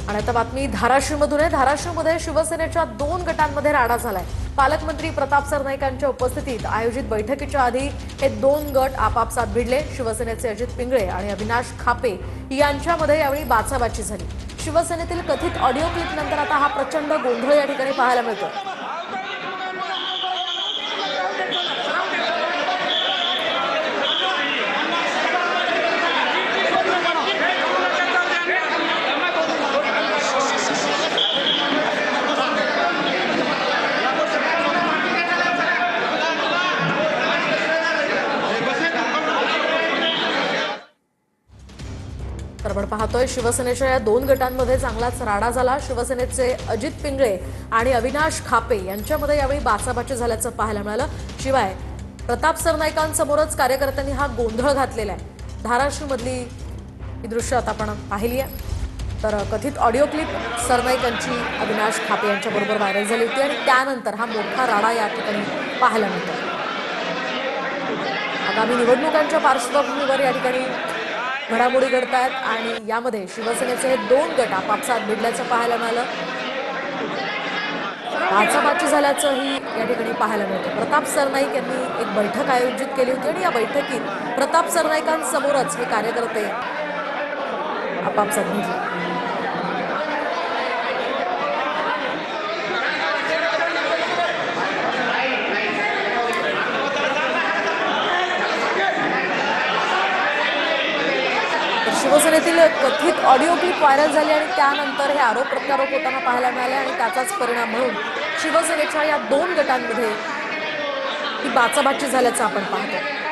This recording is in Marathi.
आणि आता बातमी धाराशिवमधून आहे। धाराशिवमध्ये शिवसेनेच्या 2 गटांमध्ये राडा झालाय। पालकमंत्री प्रताप सरनाईकांच्या उपस्थितीत आयोजित बैठकीच्या आधी हे 2 गट आपापसात भिडले। शिवसेनेचे अजित पिंगळे आणि अविनाश खापे यांच्यामध्ये यावेळी बाचाबाची झाली। शिवसेनेतील कथित ऑडिओ क्लिप नंतर आता हा प्रचंड गोंधळ या ठिकाणी पाहायला मिळतो। तर आपण पाहतोय शिवसेनेच्या या 2 गटांमध्ये चांगलाच राडा झाला। शिवसेनेचे अजित पिंगळे आणि अविनाश खापे यांच्यामध्ये यावेळी बाचाबाची झाल्याचं पाहायला मिळालं। शिवाय प्रताप सरनाईकांसमोरच कार्यकर्त्यांनी हा गोंधळ घातलेला आहे। धाराशिवमधली ही दृश्य आता आपण पाहिली आहे। तर कथित ऑडिओ क्लिप सरनाईकांची अविनाश खापे यांच्याबरोबर व्हायरल झाली होती आणि त्यानंतर हा मोठा राडा या ठिकाणी पाहायला मिळतो। आगामी निवडणुकांच्या पार्श्वभूमीवर या ठिकाणी घडामोडी घडतायत आणि यामध्ये शिवसेनेचे हे 2 गट आपापसात भिडल्याचं पाहायला मिळालं। बाचाबाची झाल्याचंही या ठिकाणी पाहायला मिळतं। प्रताप सरनाईक यांनी एक बैठक आयोजित केली होती आणि या बैठकीत प्रताप सरनाईकांसमोरच हे कार्यकर्ते आपापसात भिडले। शिवसेनेतील कथित ऑडिओ क्लिप व्हायरल झाली आणि त्यानंतर हे आरोप प्रत्यारोप होताना पाहायला मिळाले आणि त्याचाच परिणाम म्हणून शिवसेनेच्या या 2 गटांमध्ये ही बाचाबाची झाल्याचं आपण पाहतो।